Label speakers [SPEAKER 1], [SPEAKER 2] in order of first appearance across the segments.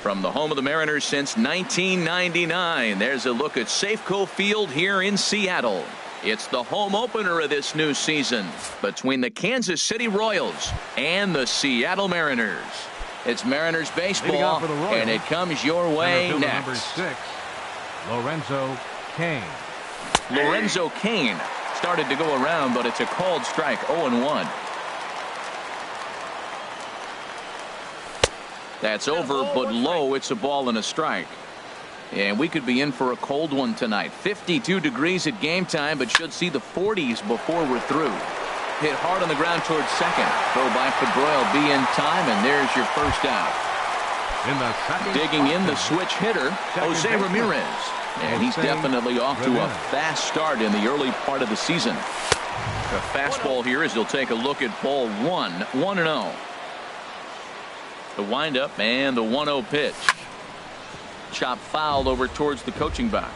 [SPEAKER 1] From the home of the Mariners since 1999, there's a look at Safeco Field here in Seattle. It's the home opener of this new season between the Kansas City Royals and the Seattle Mariners. It's Mariners baseball, and it comes your way next.
[SPEAKER 2] Number 6, Lorenzo Cain.
[SPEAKER 1] Lorenzo Cain started to go around, but it's a called strike, 0-1. That's over, but low. It's a ball and a strike. And we could be in for a cold one tonight. 52 degrees at game time, but should see the 40s before we're through. Hit hard on the ground towards second. Throw by Pedroia will be in time, and there's your first out. Digging in the switch hitter, Jose Ramirez. And he's definitely off to a fast start in the early part of the season. The fastball here as he'll take a look at ball 1, 1-0. The windup and the 1-0 pitch. Chop foul over towards the coaching box.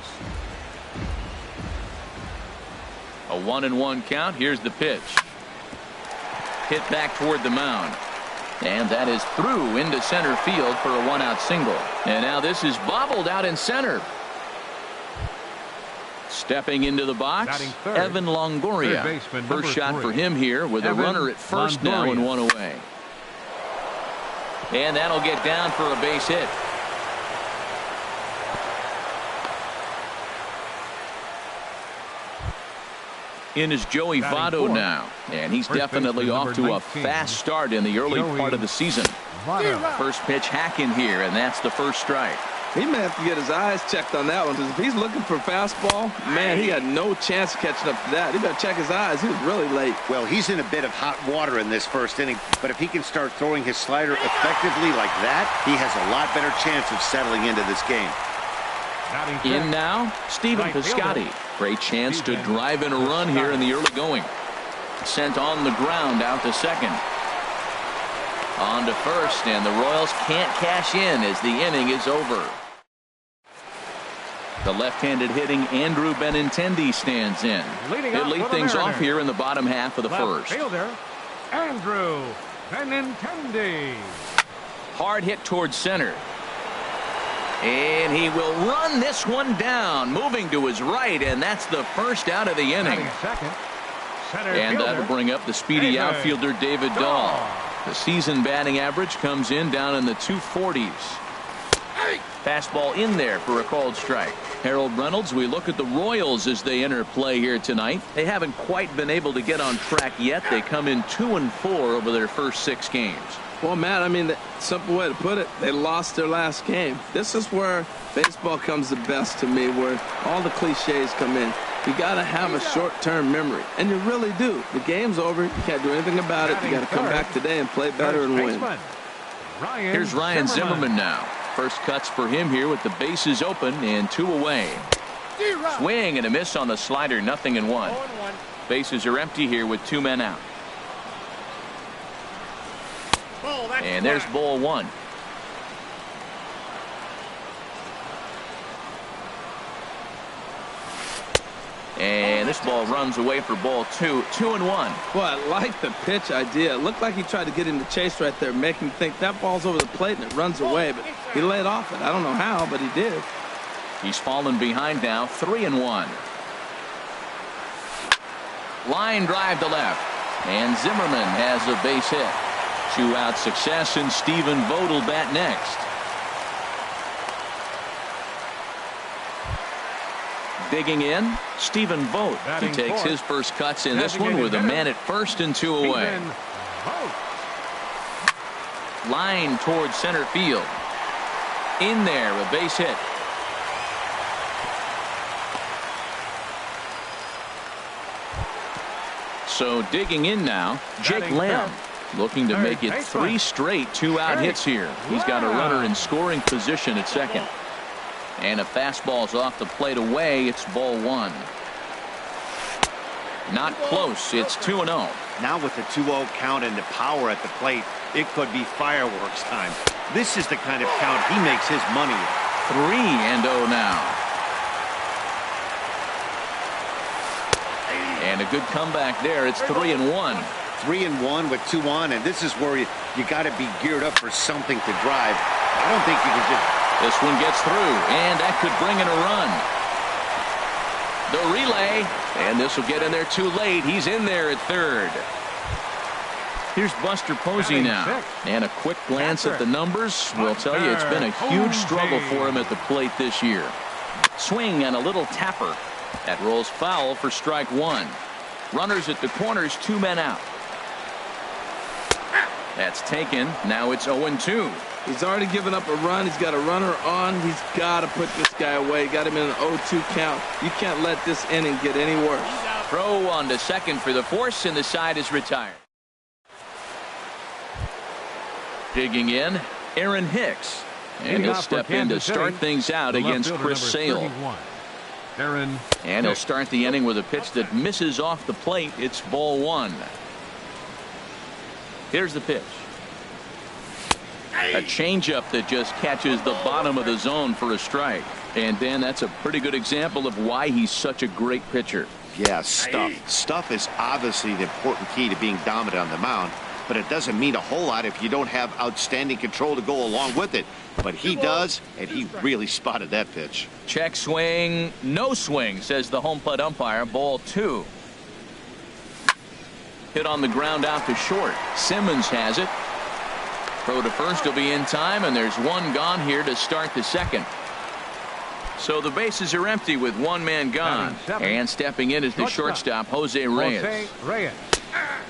[SPEAKER 1] A 1-1 count. Here's the pitch. Hit back toward the mound. And that is through into center field for a 1-out single. And now this is bobbled out in center. Stepping into the box, Evan Longoria. First shot for him here with a runner at first now and one away. And that'll get down for a base hit. In is Joey Votto now, and he's definitely off to a fast start in the early part of the season. First pitch hacking here, and that's the first strike.
[SPEAKER 3] He may have to get his eyes checked on that one, because if he's looking for fastball, man, he had no chance of catching up to that. He better check his eyes. He was really late.
[SPEAKER 4] Well, he's in a bit of hot water in this first inning, but if he can start throwing his slider effectively like that, he has a lot better chance of settling into this game.
[SPEAKER 1] In now, Stephen Piscotty. Great chance to drive in a run here in the early going. Sent on the ground out to second. On to first, and the Royals can't cash in as the inning is over. The left-handed hitting Andrew Benintendi stands in. He'll lead things off here in the bottom half of the first.
[SPEAKER 2] Fielder, Andrew Benintendi.
[SPEAKER 1] Hard hit towards center. And he will run this one down, moving to his right, and that's the first out of the inning. And that'll bring up the speedy outfielder David Dahl. The season batting average comes in down in the 240s. Fastball in there for a called strike. Harold Reynolds, we look at the Royals as they enter play here tonight. They haven't quite been able to get on track yet. They come in 2-4 over their first 6 games.
[SPEAKER 3] Well, Matt, I mean, the simple way to put it, they lost their last game. This is where baseball comes the best to me, where all the cliches come in. You got to have a short-term memory, and you really do. The game's over. You can't do anything about it. You got to come back today and play better and win.
[SPEAKER 1] Here's Ryan Zimmerman now. First cuts for him here with the bases open and 2 away. Swing and a miss on the slider, 0-1. Bases are empty here with 2 men out. And there's ball 1. And this ball runs away for ball 2. 2-1.
[SPEAKER 3] Well, I like the pitch idea. It looked like he tried to get into chase right there, make him think that ball's over the plate and it runs away, but he laid off it. I don't know how, but he did.
[SPEAKER 1] He's fallen behind now, 3-1. Line drive to left, and Zimmerman has a base hit. 2-out success, and Stephen Vogt will bat next. Digging in, Stephen Vogt. He takes his first cuts in this one with a man at first and 2 away. Line towards center field. In there, a base hit. So digging in now, Jake Lamb. Looking to make it 3 straight 2-out hits here. He's got a runner in scoring position at second. And a fastball's off the plate away. It's ball 1. Not close. It's 2-0.
[SPEAKER 4] Now with the 2-0 count and the power at the plate, it could be fireworks time. This is the kind of count he makes his money.
[SPEAKER 1] 3-0 now. And a good comeback there. It's 3-1.
[SPEAKER 4] 3-1 with 2 on, and this is where you got to be geared up for something to drive. I don't think you can just...
[SPEAKER 1] This one gets through, and that could bring in a run. The relay, and this will get in there too late. He's in there at third. Here's Buster Posey now, and a quick glance at the numbers will tell you it's been a huge struggle for him at the plate this year. Swing and a little tapper. That rolls foul for strike one. Runners at the corners, 2 men out. That's taken. Now it's 0-2.
[SPEAKER 3] He's already given up a run. He's got a runner on. He's got to put this guy away. Got him in an 0-2 count. You can't let this inning get any worse.
[SPEAKER 1] Throw on to second for the force, and the side is retired. Digging in, Aaron Hicks. And he'll step in to start things out against Chris Sale. And he'll start the inning with a pitch that misses off the plate. It's ball one. Here's the pitch. A changeup that just catches the bottom of the zone for a strike. And Dan, that's a pretty good example of why he's such a great pitcher.
[SPEAKER 4] Yeah, stuff. Stuff is obviously the important key to being dominant on the mound, but it doesn't mean a whole lot if you don't have outstanding control to go along with it. But he does, and he really spotted that pitch.
[SPEAKER 1] Check swing, no swing, says the home plate umpire. Ball two. Hit on the ground out to short. Simmons has it. Throw to first will be in time, and there's one gone here to start the second. So the bases are empty with one man gone. And stepping in is the shortstop, Jose Reyes.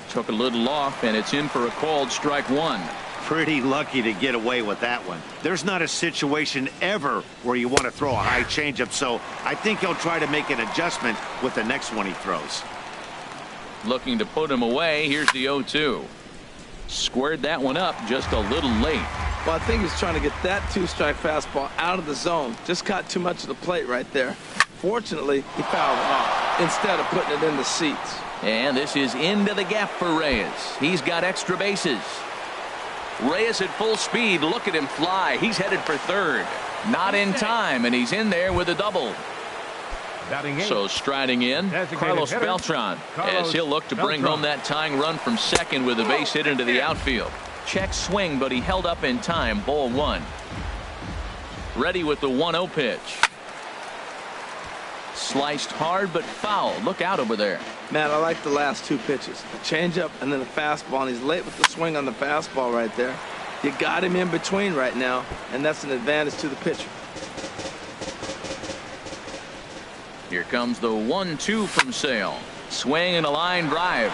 [SPEAKER 1] Took a little off, and it's in for a called strike one.
[SPEAKER 4] Pretty lucky to get away with that one. There's not a situation ever where you want to throw a high changeup, so I think he'll try to make an adjustment with the next one he throws.
[SPEAKER 1] Looking to put him away. Here's the 0-2. Squared that one up just a little late.
[SPEAKER 3] Well, I think he's trying to get that 2-strike fastball out of the zone. Just caught too much of the plate right there. Fortunately, he fouled it off instead of putting it in the seats.
[SPEAKER 1] And this is into the gap for Reyes. He's got extra bases. Reyes at full speed. Look at him fly. He's headed for third. Not in time, and he's in there with a double. So striding in, Carlos Beltran, as he'll look to bring home that tying run from second with a base hit into the outfield. Check swing, but he held up in time. Ball one. Ready with the 1-0 pitch. Sliced hard but foul. Look out over there.
[SPEAKER 3] Man, I like the last two pitches. The changeup and then the fastball, and he's late with the swing on the fastball right there. You got him in between right now, and that's an advantage to the pitcher.
[SPEAKER 1] Here comes the 1-2 from Sale. Swing and a line drive.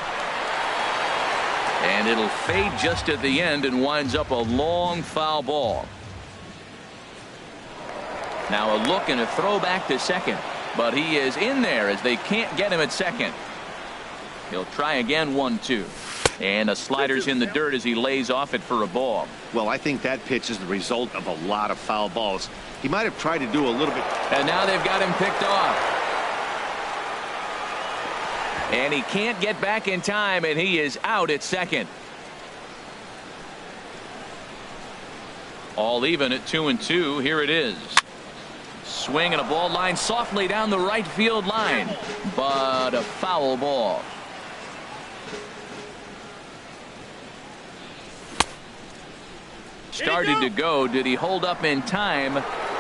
[SPEAKER 1] And it'll fade just at the end and winds up a long foul ball. Now a look and a throw back to second. But he is in there as they can't get him at second. He'll try again. 1-2. And a slider's in the dirt as he lays off it for a ball.
[SPEAKER 4] Well, I think that pitch is the result of a lot of foul balls. He might have tried to do a little bit.
[SPEAKER 1] And now they've got him picked off. And he can't get back in time, and he is out at second. All even at 2-2. Here it is. Swing and a ball line softly down the right field line, but a foul ball. Started to go. Did he hold up in time?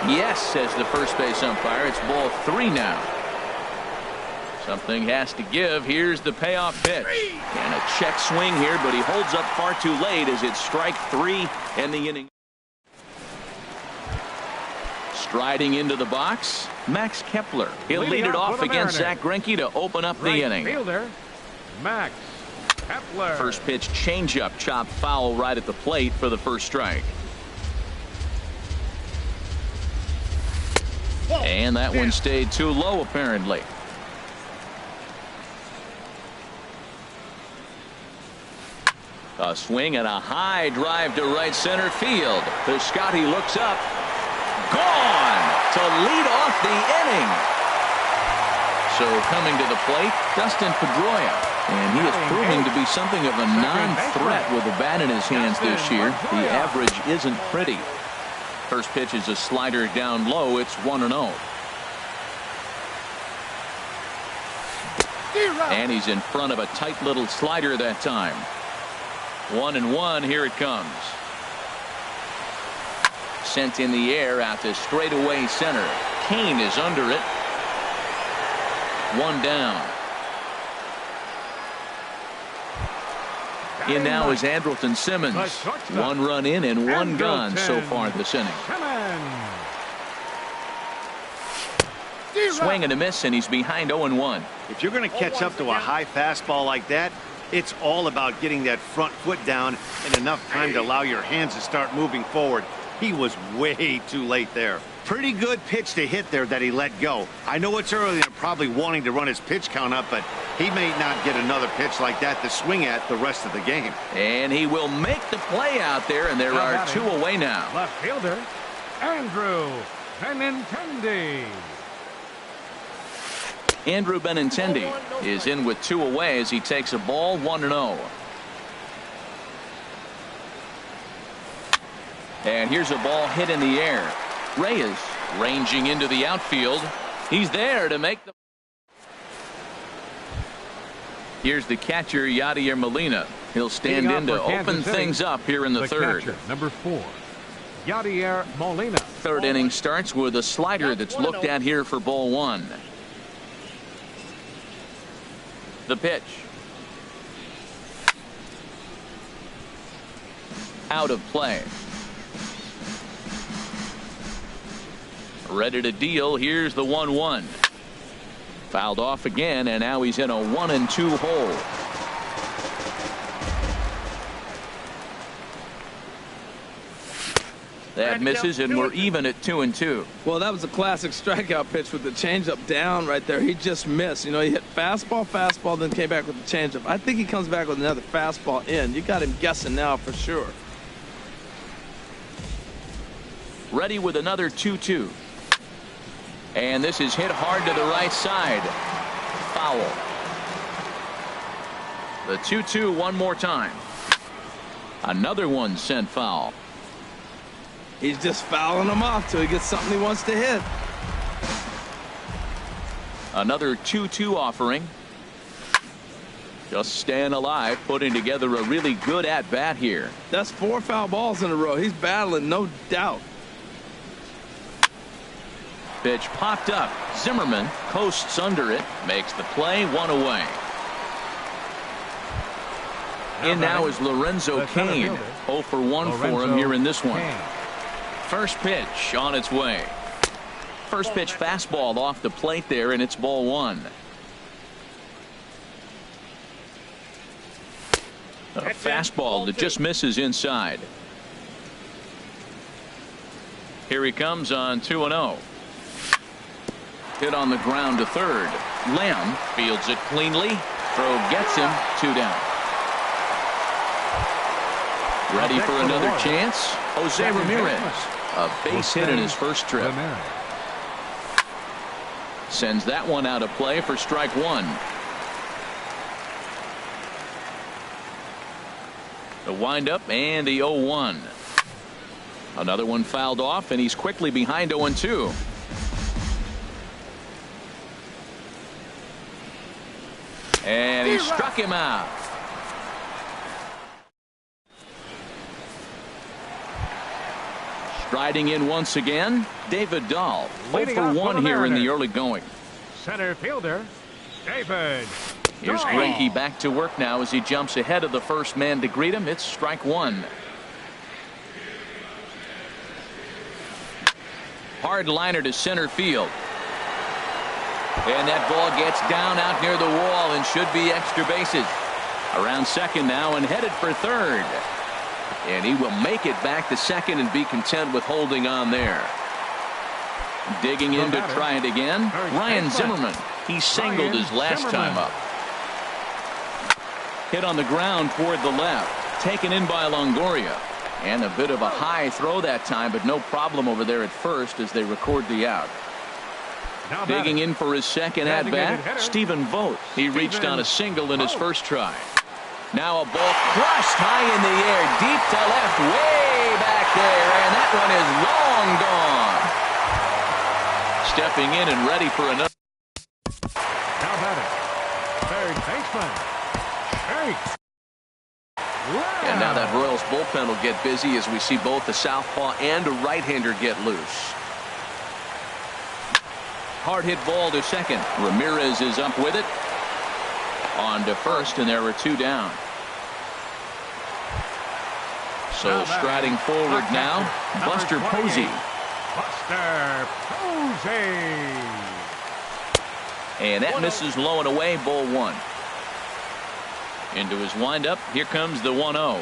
[SPEAKER 1] Yes, says the first base umpire. It's ball three now. Something has to give. Here's the payoff pitch. And a check swing here, but he holds up far too late as it's strike three and the inning. Striding into the box, Max Kepler. He'll lead it off against Zach Greinke to open up the inning.
[SPEAKER 2] Fielder, Max Kepler.
[SPEAKER 1] First pitch changeup, chopped foul right at the plate for the first strike. And that one stayed too low apparently. A swing and a high drive to right center field. Piscotty looks up. Gone to lead off the inning. So coming to the plate, Dustin Pedroia. And he is proving to be something of a non-threat with the bat in his hands this year. The average isn't pretty. First pitch is a slider down low. It's 1-0. And he's in front of a tight little slider that time. 1-1. Here it comes. Sent in the air out to straightaway center. Kane is under it. One down. In now is Andrelton Simmons. One run in and one gone so far this inning. Swing and a miss, and he's behind 0-1.
[SPEAKER 4] If you're going to catch up to a high fastball like that, it's all about getting that front foot down and enough time to allow your hands to start moving forward. He was way too late there. Pretty good pitch to hit there that he let go. I know it's early and probably wanting to run his pitch count up, but he may not get another pitch like that to swing at the rest of the game.
[SPEAKER 1] And he will make the play out there, and there are two away now.
[SPEAKER 2] Left fielder, Andrew Benintendi.
[SPEAKER 1] Andrew Benintendi is in with two away as he takes a ball 1-0. And here's a ball hit in the air. Reyes ranging into the outfield. He's there to make the. Here's the catcher, Yadier Molina. He'll stand in to open things up here in the third.
[SPEAKER 2] Catcher, number 4, Yadier Molina.
[SPEAKER 1] Third inning starts with a slider that's looked at here for ball 1. The pitch. Out of play. Ready to deal. Here's the 1-1. Fouled off again, and now he's in a 1-2 hole. That misses, and we're even at 2-2.
[SPEAKER 3] Well, that was a classic strikeout pitch with the changeup down right there. He just missed. You know, he hit fastball, then came back with the changeup. I think he comes back with another fastball in. You got him guessing now for sure.
[SPEAKER 1] Ready with another 2-2. And this is hit hard to the right side. Foul. The 2-2 one more time. Another one sent foul.
[SPEAKER 3] He's just fouling them off till he gets something he wants to hit.
[SPEAKER 1] Another 2-2 offering. Just staying alive, putting together a really good at-bat here.
[SPEAKER 3] That's 4 foul balls in a row. He's battling, no doubt.
[SPEAKER 1] Pitch popped up. Zimmerman coasts under it, makes the play, one away. In now is Lorenzo Cain. 0 for 1 for him here in this one. First pitch on its way. First pitch fastball off the plate there, and it's ball 1. A fastball that just misses inside. Here he comes on 2-0. Hit on the ground to third. Lamb fields it cleanly. Throw gets him. 2 down. Ready for another chance. Jose Ramirez. A base hit in his first trip. Sends that one out of play for strike 1. The windup and the 0-1. Another one fouled off, and he's quickly behind 0-2. And he struck him out. Striding in once again, David Dahl. 0 for 1 here in the early going.
[SPEAKER 2] Center fielder, David.
[SPEAKER 1] Here's Greinke back to work now as he jumps ahead of the first man to greet him. It's strike 1. Hard liner to center field. And that ball gets down out near the wall and should be extra bases. Around second now and headed for third. And he will make it back to second and be content with holding on there. Digging in to try it again. Ryan Zimmerman. He singled his last time up. Hit on the ground toward the left. Taken in by Longoria. And a bit of a high throw that time, but no problem over there at first as they record the out. Digging in for his second at-bat, Stephen Vogt. He reached on a single in his first try. Now a ball crushed high in the air, deep to left, way back there, and that one is long gone. Stepping in and ready for another.
[SPEAKER 2] Now batting, third baseman, Shank.
[SPEAKER 1] And now that Royals bullpen will get busy as we see both the southpaw and a right-hander get loose. Hard hit ball to second. Ramirez is up with it. On to first, and there are 2 down. So striding forward now, Buster Posey.
[SPEAKER 2] Buster Posey.
[SPEAKER 1] And that misses low and away, ball 1. Into his windup, here comes the 1-0.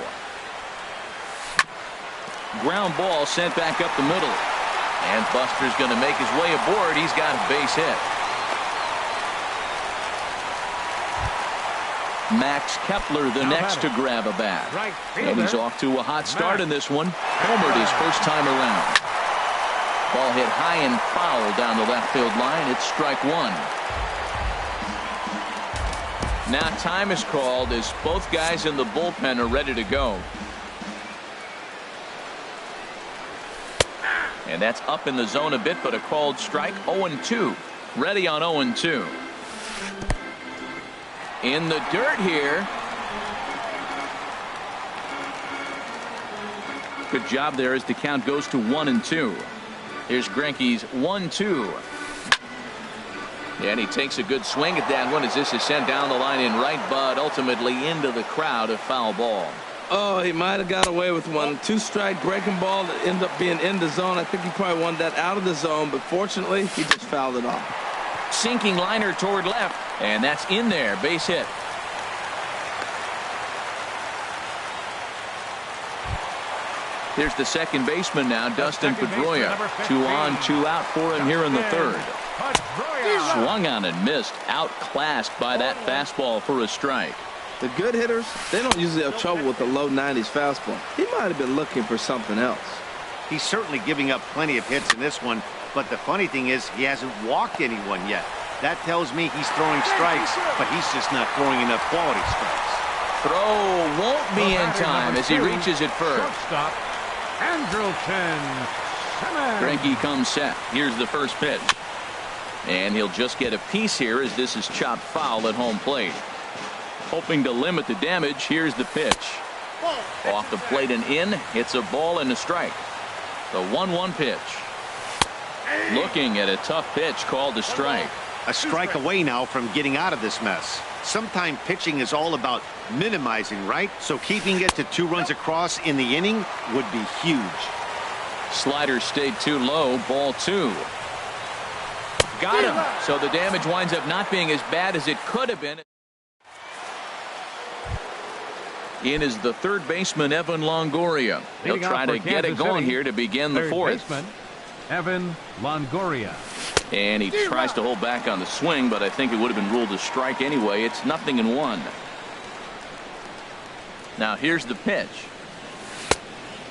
[SPEAKER 1] Ground ball sent back up the middle. And Buster's going to make his way aboard. He's got a base hit. Max Kepler the next to grab a bat. And he's off to a hot start in this one. Homered his first time around. Ball hit high and foul down the left field line. It's strike 1. Now time is called as both guys in the bullpen are ready to go. And that's up in the zone a bit, but a called strike. 0-2. Ready on 0-2. In the dirt here. Good job there as the count goes to 1-2. Here's Greinke's 1-2. And he takes a good swing at that one as this is sent down the line in right, but ultimately into the crowd, a foul ball.
[SPEAKER 3] Oh, he might have got away with one. 2-strike breaking ball that ended up being in the zone. I think he probably wanted that out of the zone, but fortunately, he just fouled it off.
[SPEAKER 1] Sinking liner toward left, and that's in there. Base hit. Here's the second baseman now, Dustin Pedroia. 2 on, 2 out for him here in the third. Swung on and missed. Outclassed by that fastball for a strike.
[SPEAKER 3] The good hitters, they don't usually have trouble with the low 90s fastball. He might have been looking for something else.
[SPEAKER 4] He's certainly giving up plenty of hits in this one, but the funny thing is he hasn't walked anyone yet. That tells me he's throwing strikes, but he's just not throwing enough quality strikes.
[SPEAKER 1] Throw won't be in time as he reaches it first.
[SPEAKER 2] Shortstop, Andrelton Simmons.
[SPEAKER 1] Greinke comes set. Here's the first pitch. And he'll just get a piece here as this is chopped foul at home plate. Hoping to limit the damage, here's the pitch. Off the plate and in. It's a ball and a strike. The 1-1 pitch. Looking at a tough pitch called a strike.
[SPEAKER 4] A strike away now from getting out of this mess. Sometimes pitching is all about minimizing, right? So keeping it to 2 runs across in the inning would be huge.
[SPEAKER 1] Slider stayed too low. Ball 2. Got him. So the damage winds up not being as bad as it could have been. In is the third baseman, Evan Longoria. He'll try to get it going here to begin the fourth.
[SPEAKER 2] Baseman, Evan Longoria.
[SPEAKER 1] And he tries to hold back on the swing, but I think it would have been ruled a strike anyway. It's 0-1. Now here's the pitch.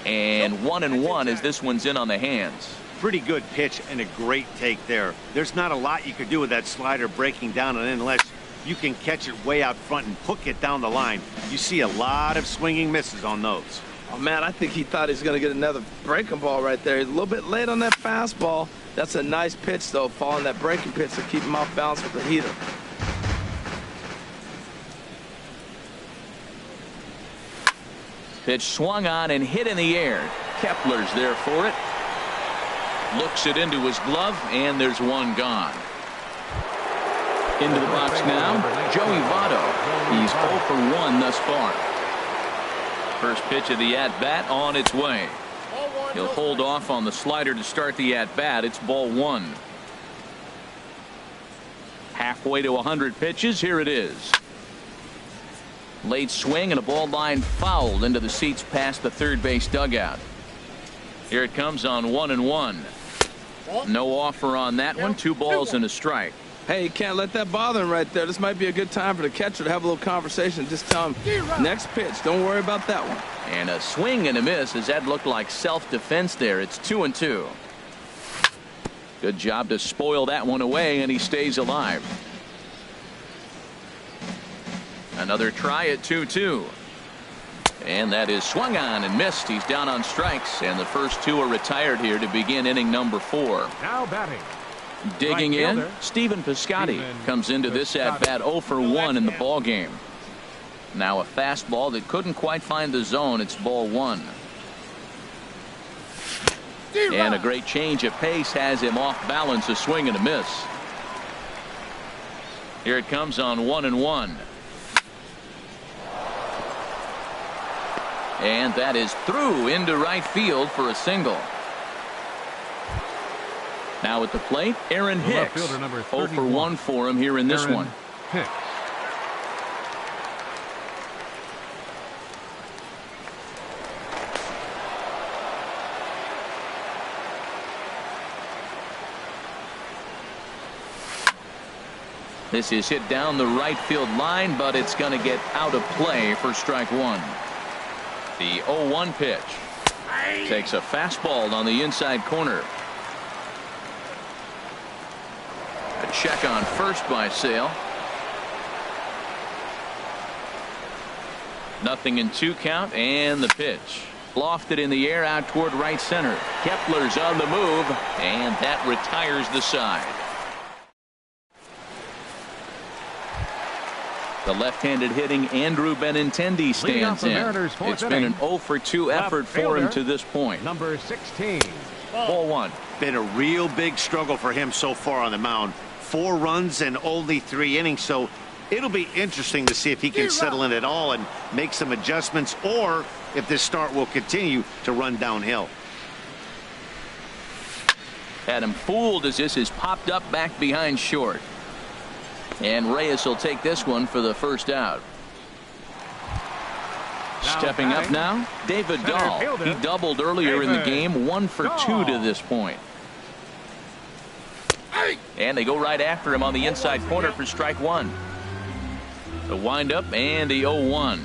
[SPEAKER 1] And 1-1 as this one's in on the hands.
[SPEAKER 4] Pretty good pitch and a great take there. There's not a lot you could do with that slider breaking down and in unless you can catch it way out front and hook it down the line. You see a lot of swinging misses on those.
[SPEAKER 3] Oh, man, I think he thought he was going to get another breaking ball right there. He's a little bit late on that fastball. That's a nice pitch, though, following that breaking pitch to keep him off balance with the heater.
[SPEAKER 1] Pitch swung on and hit in the air. Kepler's there for it. Looks it into his glove, and there's one gone. Into the box now, Joey Votto. He's 0 for 1 thus far. First pitch of the at-bat on its way. He'll hold off on the slider to start the at-bat. It's ball 1. Halfway to 100 pitches. Here it is. Late swing and a ball line fouled into the seats past the third base dugout. Here it comes on 1-1. No offer on that one. 2 balls and a strike.
[SPEAKER 3] Hey, you can't let that bother him right there. This might be a good time for the catcher to have a little conversation. Just tell him, next pitch, don't worry about that one.
[SPEAKER 1] And a swing and a miss as that looked like self-defense there. It's 2-2. Good job to spoil that one away, and he stays alive. Another try at 2-2. And that is swung on and missed. He's down on strikes, and the first 2 are retired here to begin inning number 4.
[SPEAKER 2] Now batting.
[SPEAKER 1] Digging in, Stephen Piscotty comes into this at-bat 0 for 1 in the ball game. Now a fastball that couldn't quite find the zone. It's ball one. And a great change of pace has him off balance. A swing and a miss. Here it comes on 1-1. And that is through into right field for a single. Now at the plate, Aaron Hicks. 0 for 1 for him here in this one.
[SPEAKER 2] Hicks.
[SPEAKER 1] This is hit down the right field line, but it's going to get out of play for strike one. The 0-1 pitch takes a fastball on the inside corner. A check on first by Sale. 0-2 count, and the pitch lofted in the air out toward right center. Kepler's on the move, and that retires the side. The left-handed hitting Andrew Benintendi stands in. It's been an 0 for 2 effort for him to this point.
[SPEAKER 2] Number 16.
[SPEAKER 1] Ball one.
[SPEAKER 4] Been a real big struggle for him so far on the mound. 4 runs and only 3 innings, so it'll be interesting to see if he can settle in at all and make some adjustments, or if this start will continue to run downhill.
[SPEAKER 1] Had him fooled as this is popped up back behind short. And Reyes will take this one for the first out. Stepping up now, David Dahl. He doubled earlier in the game. 1 for 2 to this point. And they go right after him on the inside corner for strike one. The windup and the 0-1.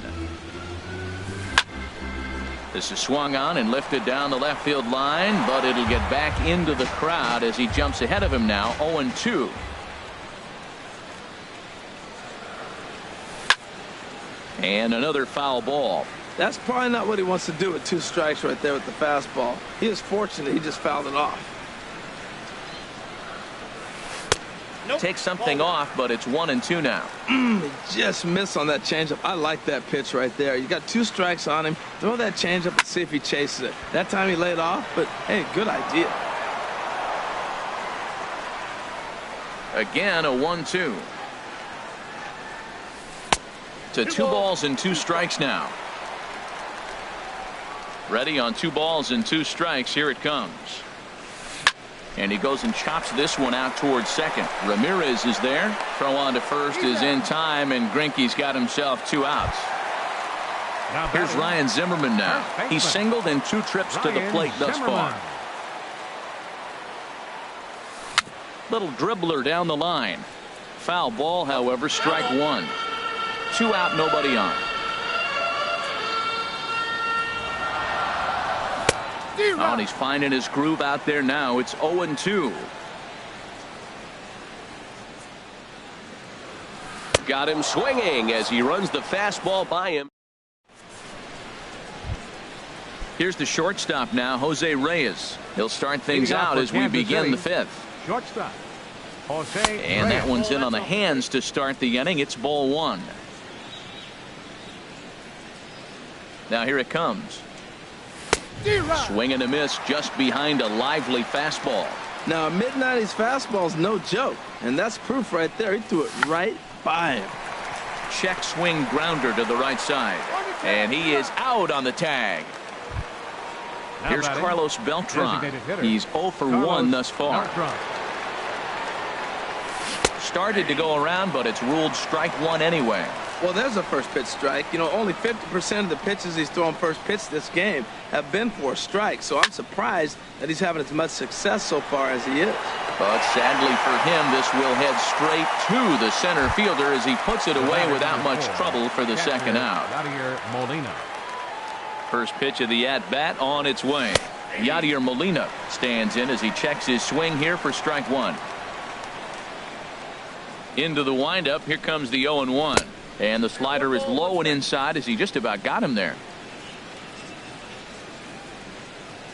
[SPEAKER 1] This is swung on and lifted down the left field line, but it'll get back into the crowd as he jumps ahead of him now. 0-2. And another foul ball.
[SPEAKER 3] That's probably not what he wants to do with 2 strikes right there with the fastball. He is fortunate he just fouled it off.
[SPEAKER 1] Takes something off, but it's 1-2 now.
[SPEAKER 3] He just missed on that changeup. I like that pitch right there. You got 2 strikes on him. Throw that changeup and see if he chases it. That time he laid off, but hey, good idea.
[SPEAKER 1] Again, a 1-2. To 2 balls and 2 strikes now. Ready on 2 balls and 2 strikes. Here it comes. And he goes and chops this one out towards second. Ramirez is there. Throw on to first is in time, and Greinke's got himself 2 outs. Here's Ryan Zimmerman now. He's singled in 2 trips to the plate thus far. Little dribbler down the line. Foul ball, however, strike one. 2 out, nobody on. Oh, and he's finding his groove out there now. It's 0-2. Got him swinging as he runs the fastball by him. Here's the shortstop now, Jose Reyes. He'll start things out as we begin the 5th.
[SPEAKER 2] Shortstop, Jose
[SPEAKER 1] And that
[SPEAKER 2] Reyes.
[SPEAKER 1] one's in on the hands to start the inning. It's ball one. Now here it comes. Swing and a miss just behind a lively fastball.
[SPEAKER 3] Now a mid-90s fastball is no joke, and that's proof right there. He threw it right by him.
[SPEAKER 1] Check swing grounder to the right side, and he is out on the tag. Here's Carlos Beltran. He's 0 for 1 thus far. Started to go around, but it's ruled strike one anyway.
[SPEAKER 3] Well, there's a first pitch strike. You know, only 50% of the pitches he's thrown first pitch this game have been for a strike. So I'm surprised that he's having as much success so far as he is.
[SPEAKER 1] But sadly for him, this will head straight to the center fielder as he puts it away without much trouble for the second out. First pitch of the at-bat on its way. Yadier Molina stands in as he checks his swing here for strike one. Into the windup. Here comes the 0-1. And the slider is low and inside as he just about got him there.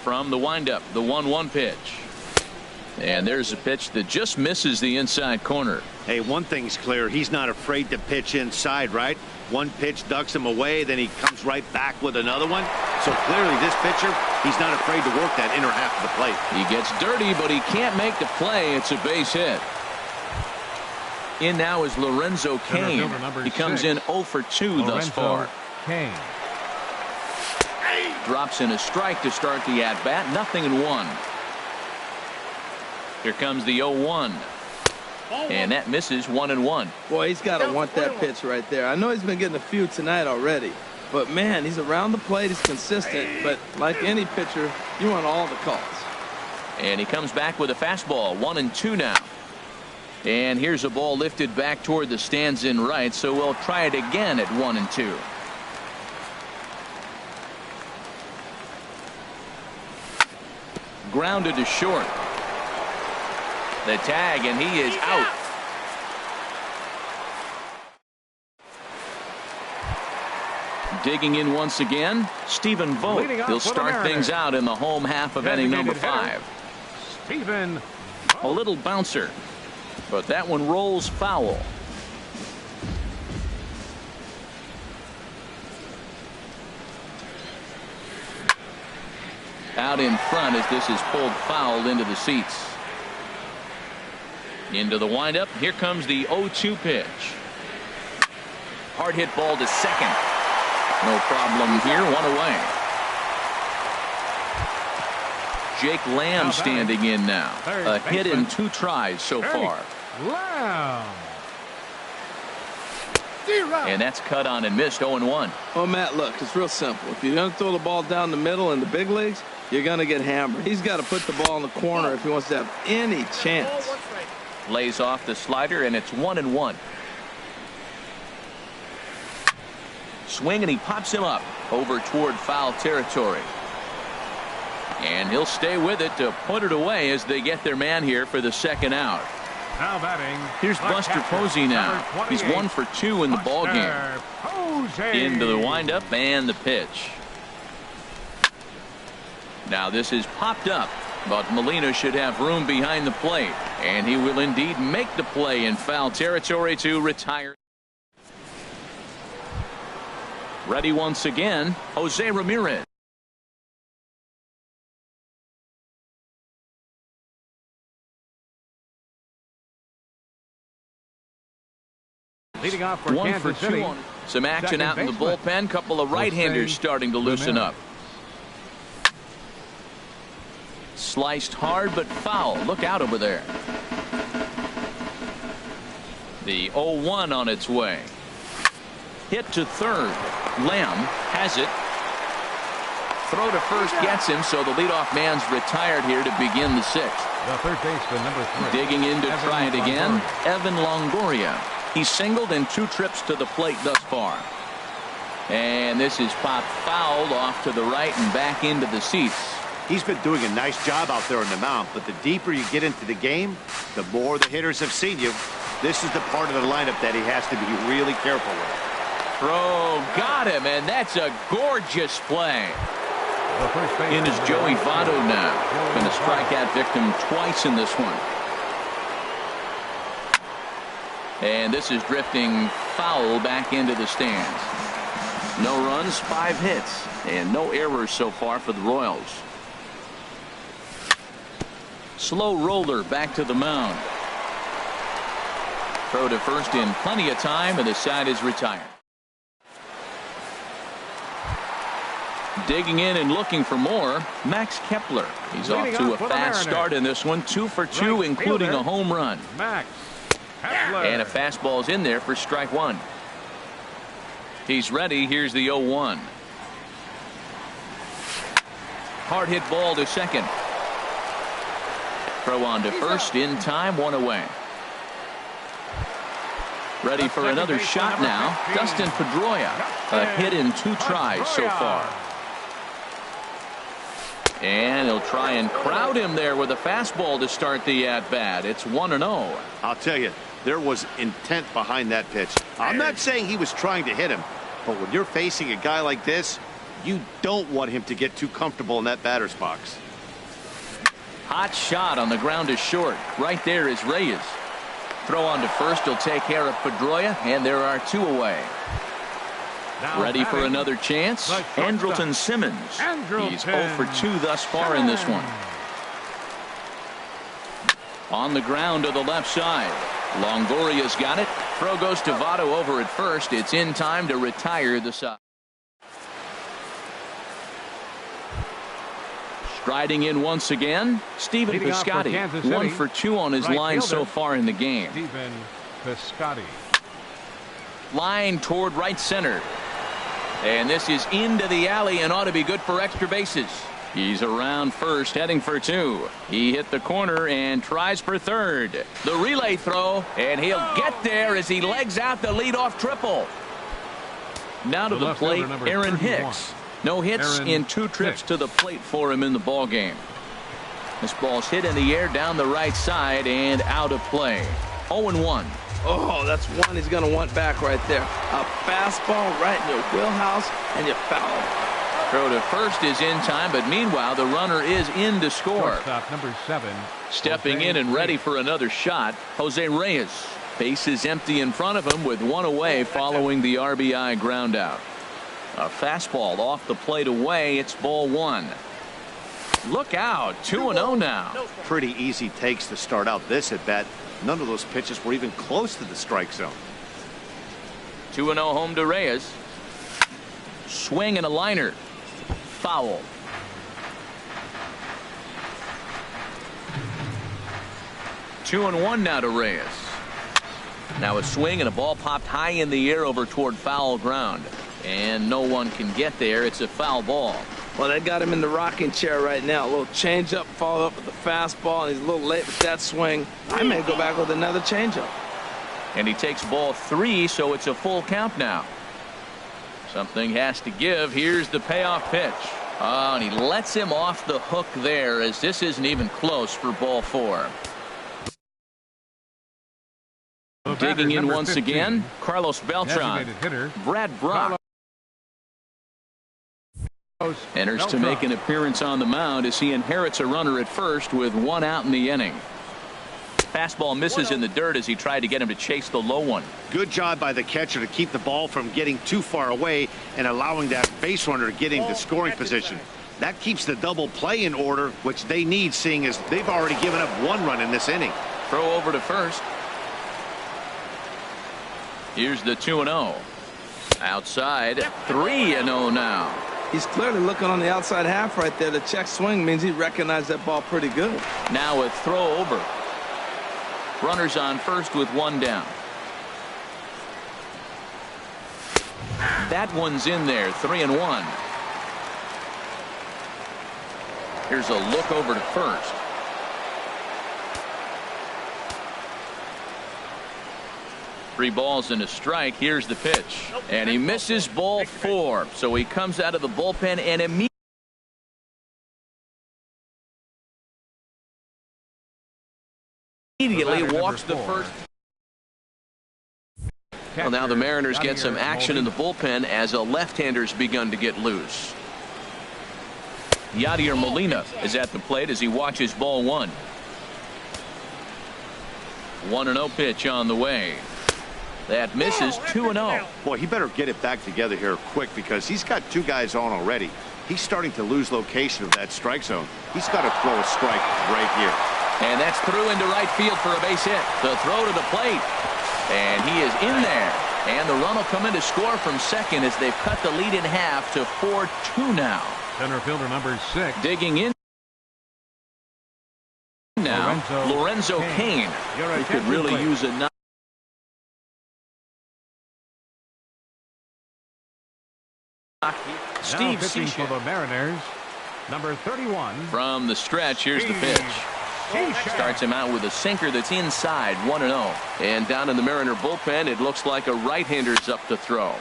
[SPEAKER 1] From the windup, the 1-1 pitch. And there's a pitch that just misses the inside corner.
[SPEAKER 4] Hey, one thing's clear. He's not afraid to pitch inside, right? One pitch ducks him away, then he comes right back with another one. So clearly this pitcher, he's not afraid to work that inner half of the plate.
[SPEAKER 1] He gets dirty, but he can't make the play. It's a base hit. In now is Lorenzo Cain. He comes in 0 for 2 thus far.
[SPEAKER 2] Cain.
[SPEAKER 1] Drops in a strike to start the at-bat. 0-1. Here comes the 0-1. And that misses 1-1.
[SPEAKER 3] Boy, he's got to want that pitch right there. I know he's been getting a few tonight already. But, man, he's around the plate. He's consistent. But like any pitcher, you want all the calls.
[SPEAKER 1] And he comes back with a fastball. 1-2 now. And here's a ball lifted back toward the stands in right. So we'll try it again at 1-2. Grounded to short. The tag, and he is out. Digging in once again, Stephen Vogt. He'll start things out in the home half of inning number 5.
[SPEAKER 2] Stephen.
[SPEAKER 1] A little bouncer, but that one rolls foul. Out in front as this is pulled foul into the seats. Into the windup. Here comes the 0-2 pitch. Hard hit ball to second. No problem here. 1 away. Jake Lamb standing in now. A hit in 2 tries so far.
[SPEAKER 2] Lamb.
[SPEAKER 1] And that's cut on and missed. 0-1.
[SPEAKER 3] Oh, Matt, look, it's real simple. If you're going to throw the ball down the middle in the big leagues, you're going to get hammered. He's got to put the ball in the corner if he wants to have any chance.
[SPEAKER 1] Lays off the slider, and it's 1-1. Swing, and he pops him up over toward foul territory. And he'll stay with it to put it away as they get their man here for the second out.
[SPEAKER 2] Now batting.
[SPEAKER 1] Here's Buster Posey now. He's 1 for 2 in the ball game. Into the windup and the pitch. Now this is popped up, but Molina should have room behind the plate, and he will indeed make the play in foul territory to retire. Ready once again, Jose Ramirez.
[SPEAKER 2] Leading off for
[SPEAKER 1] 1 for
[SPEAKER 2] Kansas
[SPEAKER 1] 2
[SPEAKER 2] City.
[SPEAKER 1] on some action
[SPEAKER 2] Second
[SPEAKER 1] out in the
[SPEAKER 2] baseman.
[SPEAKER 1] bullpen. Couple of right-handers starting to loosen up. Sliced hard but foul. Look out over there. The 0-1 on its way. Hit to third. Lamb has it. Throw to first gets him, so the leadoff man's retired here to begin the 6th.
[SPEAKER 2] The third baseman, number 3.
[SPEAKER 1] Digging in to
[SPEAKER 2] Evan
[SPEAKER 1] try it again,
[SPEAKER 2] Longoria.
[SPEAKER 1] Evan Longoria. He's singled in 2 trips to the plate thus far. And this is popped fouled off to the right and back into the seats.
[SPEAKER 4] He's been doing a nice job out there on the mound, but the deeper you get into the game, the more the hitters have seen you. This is the part of the lineup that he has to be really careful with.
[SPEAKER 1] Throw got him, and that's a gorgeous play.
[SPEAKER 2] The first baseman,
[SPEAKER 1] In is Joey Votto now. Been a strikeout victim twice in this one. And this is drifting foul back into the stands. No runs, 5 hits, and no errors so far for the Royals. Slow roller back to the mound. Throw to first in plenty of time, and the side is retired. Digging in and looking for more, Max Kepler. He's off to a fast start in this one. 2 for 2, including a home run.
[SPEAKER 2] Max Kepler.
[SPEAKER 1] And a fastball's in there for strike 1. He's ready. Here's the 0-1. Hard hit ball to second. Throw on to first in time. 1 away. Ready for another shot now. Dustin Pedroia. A hit in 2 tries so far. And he'll try and crowd him there with a fastball to start the at-bat. It's 1-0.
[SPEAKER 4] I'll tell you, there was intent behind that pitch. I'm not saying he was trying to hit him, but when you're facing a guy like this, you don't want him to get too comfortable in that batter's box.
[SPEAKER 1] Hot shot on the ground is short. Right there is Reyes. Throw on to first. He'll take care of Pedroia, and there are 2 away.
[SPEAKER 2] Now
[SPEAKER 1] Ready for
[SPEAKER 2] batting,
[SPEAKER 1] another chance?
[SPEAKER 2] the shortstop.
[SPEAKER 1] Andrelton Simmons. He's 0 for 2 thus far in this one. On the ground to the left side. Longoria's got it. Throw goes to Votto over at first. It's in time to retire the side. Striding in once again, Stephen
[SPEAKER 2] Leading off for
[SPEAKER 1] Piscotty.
[SPEAKER 2] Kansas City,
[SPEAKER 1] 1 for 2 on his
[SPEAKER 2] right
[SPEAKER 1] line so
[SPEAKER 2] fielder,
[SPEAKER 1] far in the game.
[SPEAKER 2] Stephen Piscotty.
[SPEAKER 1] Line toward right center. And this is into the alley and ought to be good for extra bases. He's around first, heading for 2. He hit the corner and tries for third. The relay throw, and he'll get there as he legs out the leadoff triple. Now to the plate, Aaron
[SPEAKER 2] 31.
[SPEAKER 1] Hicks. No hits
[SPEAKER 2] Aaron
[SPEAKER 1] in 2 trips
[SPEAKER 2] Hicks.
[SPEAKER 1] to the plate for him in the ball game. This ball's hit in the air down the right side and out of play. 0-1.
[SPEAKER 3] Oh, that's one he's going to want back right there. A fastball right in your wheelhouse, and you foul.
[SPEAKER 1] Throw to first is in time, but meanwhile the runner is in to score.
[SPEAKER 2] Shortstop number 7.
[SPEAKER 1] Stepping
[SPEAKER 2] Jose
[SPEAKER 1] in and ready
[SPEAKER 2] Reyes.
[SPEAKER 1] for another shot, Jose Reyes. Base is empty in front of him with 1 away following the RBI ground out. A fastball off the plate away. It's ball 1. Look out. 2-0 now.
[SPEAKER 4] Pretty easy takes to start out this at bat. None of those pitches were even close to the strike zone.
[SPEAKER 1] 2-0 home to Reyes. Swing and a liner. Foul. Two and one now to Reyes. Now a swing and a ball popped high in the air over toward foul ground. And no one can get there. It's a foul ball.
[SPEAKER 3] Well, they got him in the rocking chair right now. A little changeup, followed up with the fastball, and he's a little late with that swing. I may go back with another changeup.
[SPEAKER 1] And he takes ball 3, so it's a full count now. Something has to give. Here's the payoff pitch. Oh, and he lets him off the hook there as this isn't even close for ball 4. Digging in once
[SPEAKER 2] 15.
[SPEAKER 1] again, Carlos Beltran.
[SPEAKER 2] Designated hitter.
[SPEAKER 1] Brad Brock enters to make an appearance on the mound as he inherits a runner at first with 1 out in the inning. Fastball misses in the dirt as he tried to get him to chase the low one.
[SPEAKER 4] Good job by the catcher to keep the ball from getting too far away and allowing that base runner to get into scoring position. That keeps the double play in order, which they need, seeing as they've already given up 1 run in this inning.
[SPEAKER 1] Throw over to first. Here's the 2-0. Outside, 3-0 now.
[SPEAKER 3] He's clearly looking on the outside half right there. The check swing means he recognized that ball pretty good.
[SPEAKER 1] Now a throw over. Runners on first with 1 down. That one's in there, 3-1. Here's a look over to first. Three balls and a strike. Here's the pitch. And he misses ball 4. So he comes out of the bullpen and immediately walks the first. Well, now the Mariners get some action in the bullpen as a left-hander's begun to get loose. Yadier Molina is at the plate as he watches ball 1. 1-0 pitch on the way. That misses. 2-0.
[SPEAKER 4] Boy, he better get it back together here quick because he's got 2 guys on already. He's starting to lose location of that strike zone. He's got to throw a strike right here.
[SPEAKER 1] And that's through into right field for a base hit. The throw to the plate. And he is in there. And the run will come in to score from second as they've cut the lead in half to 4-2 now.
[SPEAKER 2] Center fielder number 6.
[SPEAKER 1] Digging in now, Lorenzo Cain. He could really use a knock. Steve
[SPEAKER 2] pitching for the Mariners, number 31.
[SPEAKER 1] From the stretch, here's the pitch. Starts him out with a sinker that's inside. 1-0. And down in the Mariner bullpen, it looks like a right-hander's up to throw.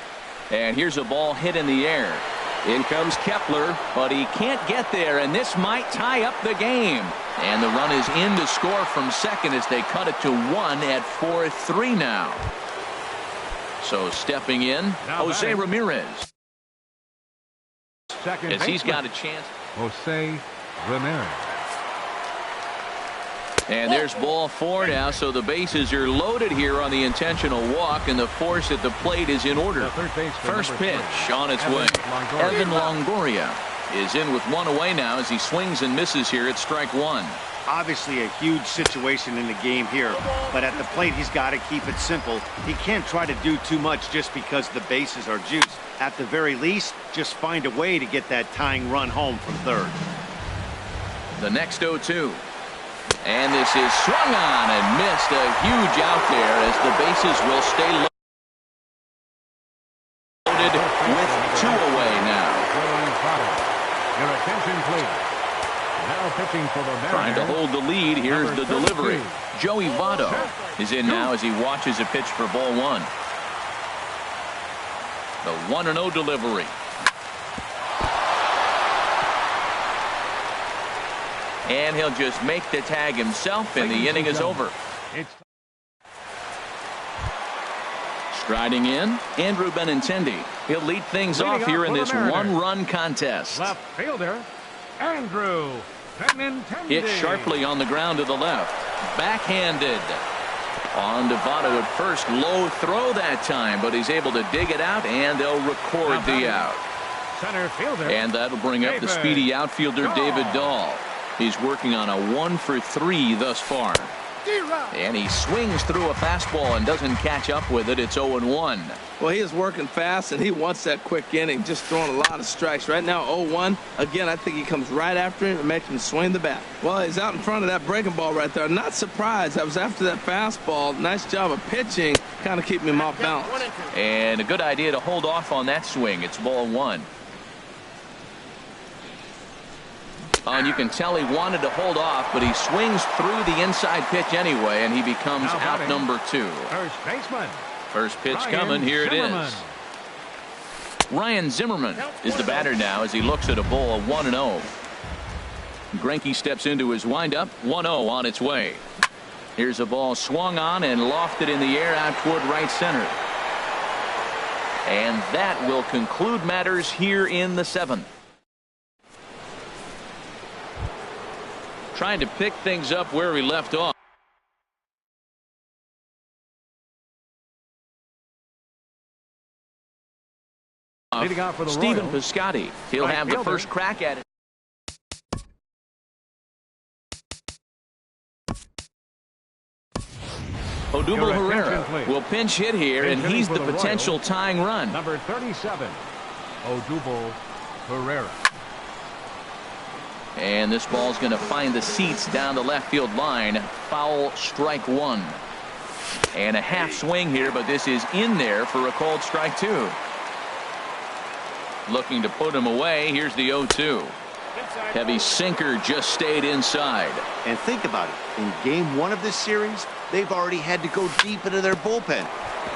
[SPEAKER 1] And here's a ball hit in the air. In comes Kepler, but he can't get there, and this might tie up the game. And the run is in to score from second as they cut it to 1 at 4-3 now. So stepping in, Jose Ramirez.
[SPEAKER 2] Second
[SPEAKER 1] as he's got a chance.
[SPEAKER 2] Jose Ramirez.
[SPEAKER 1] And there's ball 4 now, so the bases are loaded here on the intentional walk, and the force at the plate is in order. First pitch on its way. Evan Longoria is in with 1 away now as he swings and misses here at strike 1.
[SPEAKER 4] Obviously a huge situation in the game here, but at the plate he's got to keep it simple. He can't try to do too much just because the bases are juiced. At the very least, just find a way to get that tying run home from third.
[SPEAKER 1] The next 0-2. And this is swung on and missed. A huge out there as the bases will stay loaded with 2 away now.
[SPEAKER 2] Your attention, please. Now pitching for the Mariners.
[SPEAKER 1] Trying to hold the lead. Here's the delivery. Joey Votto is in now as he watches a pitch for ball 1. The 1-0 delivery. And he'll just make the tag himself, and the inning is over. Striding in, Andrew Benintendi. He'll lead things off here in this 1-run contest.
[SPEAKER 2] Left fielder, Andrew Benintendi.
[SPEAKER 1] Hit sharply on the ground to the left. Backhanded. On to Votto at first. Low throw that time, but he's able to dig it out, and they'll record the out.
[SPEAKER 2] Center fielder.
[SPEAKER 1] And that'll bring up the speedy outfielder David Dahl. He's working on a 1-for-3 thus far. And he swings through a fastball and doesn't catch up with it. It's 0-1.
[SPEAKER 3] Well, he is working fast, and he wants that quick inning, just throwing a lot of strikes. Right now, 0-1. Again, I think he comes right after him and makes him swing the bat. Well, he's out in front of that breaking ball right there. Not surprised. I was after that fastball. Nice job of pitching, kind of keeping him off balance.
[SPEAKER 1] And a good idea to hold off on that swing. It's ball 1. And you can tell he wanted to hold off, but he swings through the inside pitch anyway, and he becomes out number 2.
[SPEAKER 2] First baseman.
[SPEAKER 1] First pitch coming. Here it is. Ryan Zimmerman is the batter now as he looks at a ball of 1-0. Greinke steps into his windup. 1-0 on its way. Here's a ball swung on and lofted in the air out toward right center. And that will conclude matters here in the 7th. Trying to pick things up where we left off.
[SPEAKER 2] Leading out for the
[SPEAKER 1] Stephen
[SPEAKER 2] Royals.
[SPEAKER 1] Piscotty. He'll
[SPEAKER 2] Right
[SPEAKER 1] have
[SPEAKER 2] fielder.
[SPEAKER 1] the first crack at it. Odubel Herrera will pinch hit here, and he's the potential tying run.
[SPEAKER 2] Number 37, Odubel Herrera.
[SPEAKER 1] And this ball's going to find the seats down the left field line. Foul, strike 1. And a half swing here, but this is in there for a called strike 2. Looking to put him away. Here's the 0-2. Heavy sinker just stayed inside.
[SPEAKER 4] And think about it. In game 1 of this series, they've already had to go deep into their bullpen.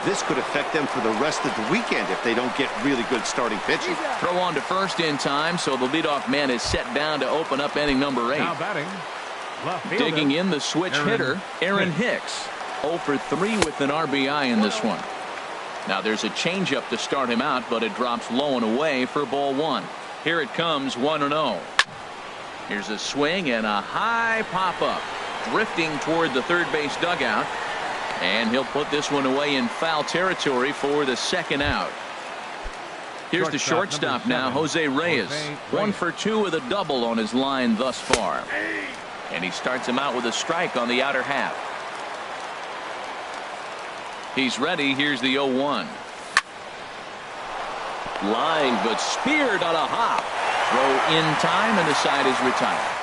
[SPEAKER 4] This could affect them for the rest of the weekend if they don't get really good starting pitching.
[SPEAKER 1] Throw on to first in time, so the leadoff man is set down to open up inning number 8.
[SPEAKER 2] Now batting, left fielder,
[SPEAKER 1] Digging in the switch hitter, Aaron Hicks. 0 for 3 with an RBI in this one. Now there's a changeup to start him out, but it drops low and away for ball 1. Here it comes, 1-0. Here's a swing and a high pop-up. Drifting toward the third base dugout. And he'll put this one away in foul territory for the second out. Here's the shortstop now, Jose Reyes. 1 for 2 with a double on his line thus far. And he starts him out with a strike on the outer half. He's ready. Here's the 0-1. Line, but speared on a hop. Throw in time, and the side is retired.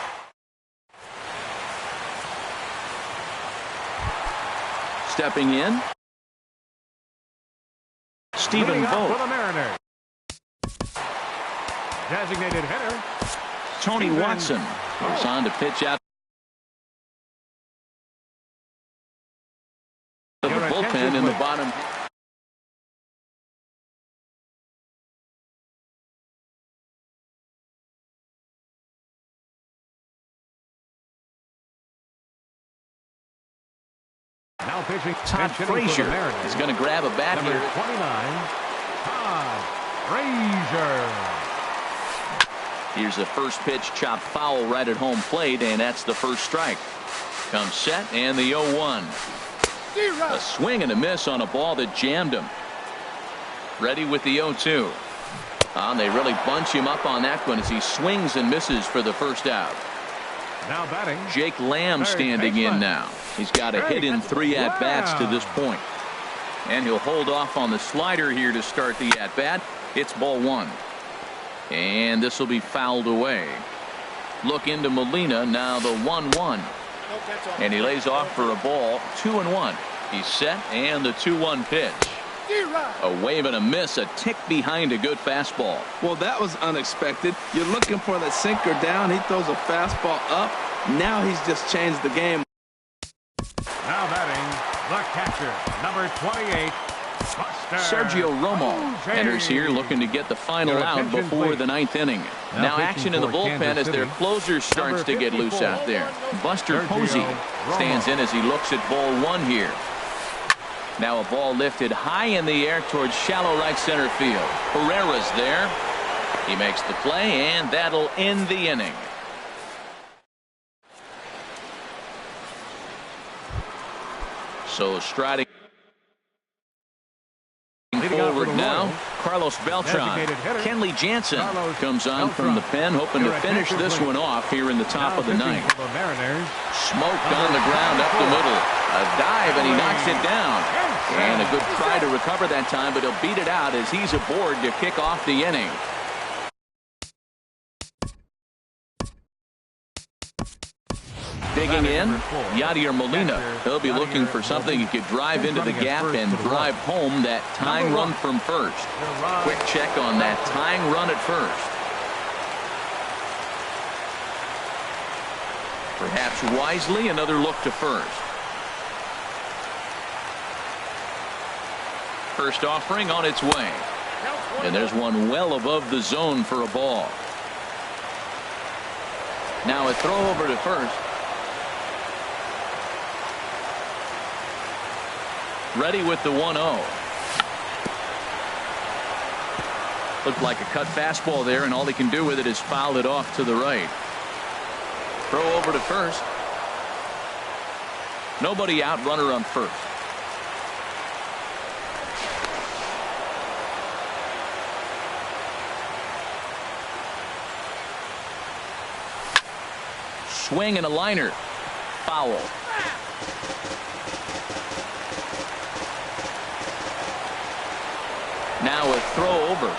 [SPEAKER 1] Stepping in, Stephen Vogt.
[SPEAKER 2] for the Mariners. Designated hitter,
[SPEAKER 1] Tony
[SPEAKER 2] Stephen
[SPEAKER 1] Watson goes on to pitch out of the bullpen in the bottom.
[SPEAKER 2] Now pitching.
[SPEAKER 1] Todd Frazier is going to grab a bat
[SPEAKER 2] Number
[SPEAKER 1] here.
[SPEAKER 2] 29, Todd Frazier.
[SPEAKER 1] Here's a first pitch chopped foul right at home plate, and that's the first strike. Comes set and the 0-1. A swing and a miss on a ball that jammed him. Ready with the 0-2. They really bunch him up on that one as he swings and misses for the first out.
[SPEAKER 2] Now batting,
[SPEAKER 1] Jake Lamb standing in now. He's got a hit in 3 at-bats to this point. And he'll hold off on the slider here to start the at-bat. It's ball 1. And this will be fouled away. Look into Molina, now the 1-1. And he lays off for a ball, 2-1. He's set and the 2-1 pitch. A wave and a miss, a tick behind a good fastball.
[SPEAKER 3] Well, that was unexpected. You're looking for the sinker down. He throws a fastball up. Now he's just changed the game.
[SPEAKER 2] now batting, the catcher, number 28, Buster
[SPEAKER 1] Sergio Romo
[SPEAKER 2] Jose.
[SPEAKER 1] enters here looking to get the final
[SPEAKER 2] Your
[SPEAKER 1] out
[SPEAKER 2] attention,
[SPEAKER 1] before
[SPEAKER 2] please.
[SPEAKER 1] the 9th inning. Now
[SPEAKER 2] pitching
[SPEAKER 1] action in the
[SPEAKER 2] for
[SPEAKER 1] bullpen
[SPEAKER 2] Kansas
[SPEAKER 1] as their
[SPEAKER 2] City,
[SPEAKER 1] closer starts to get loose
[SPEAKER 2] 54.
[SPEAKER 1] out there. Buster
[SPEAKER 2] Sergio
[SPEAKER 1] Posey stands
[SPEAKER 2] Romo.
[SPEAKER 1] in as he looks at ball 1 here. Now a ball lifted high in the air towards shallow right center field. Herrera's there. He makes the play, and that'll end the inning. So striding forward now, Carlos Beltran.
[SPEAKER 2] Designated hitter,
[SPEAKER 1] Kenley Jansen
[SPEAKER 2] Carlos
[SPEAKER 1] comes on
[SPEAKER 2] Beltran.
[SPEAKER 1] from the pen, hoping to
[SPEAKER 2] Your
[SPEAKER 1] finish
[SPEAKER 2] attention,
[SPEAKER 1] this
[SPEAKER 2] please.
[SPEAKER 1] one off here in the top
[SPEAKER 2] Now
[SPEAKER 1] of the
[SPEAKER 2] pitching
[SPEAKER 1] 9th.
[SPEAKER 2] for the Mariners,
[SPEAKER 1] Smoked on the ground up the middle. A dive, and he knocks it down. And a good try to recover that time, but he'll beat it out as he's aboard to kick off the inning. Digging in, Yadier Molina. He'll be looking for something he could drive into the gap and drive home that tying run from first. Quick check on that tying run at first. Perhaps wisely, another look to first. First offering on its way. And there's one well above the zone for a ball. Now a throw over to first. Ready with the 1-0. Looked like a cut fastball there, and all he can do with it is foul it off to the right. Throw over to first. Nobody out, runner on first. Swing and a liner. Foul. Now a throw over.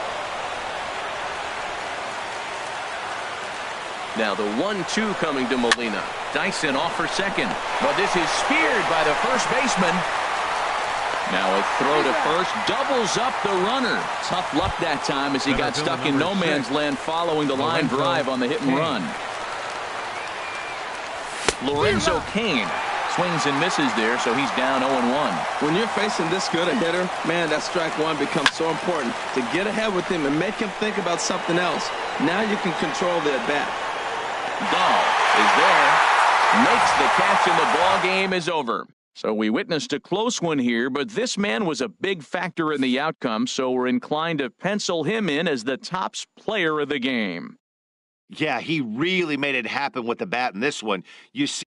[SPEAKER 1] Now the 1-2 coming to Molina. Dyson off for second, but this is speared by the first baseman. Now a throw to first, doubles up the runner. Tough luck that time as he got stuck in no man's land following the line drive on the hit and run. Lorenzo Cain swings and misses there, so he's down 0-1.
[SPEAKER 3] When you're facing this good a hitter, man, that strike one becomes so important to get ahead with him and make him think about something else. Now you can control the at-bat.
[SPEAKER 1] Dahl is there, makes the catch, and the ball game is over. So we witnessed a close one here, but this man was a big factor in the outcome, so we're inclined to pencil him in as the top player of the game.
[SPEAKER 4] Yeah, he really made it happen with the bat in this one. You see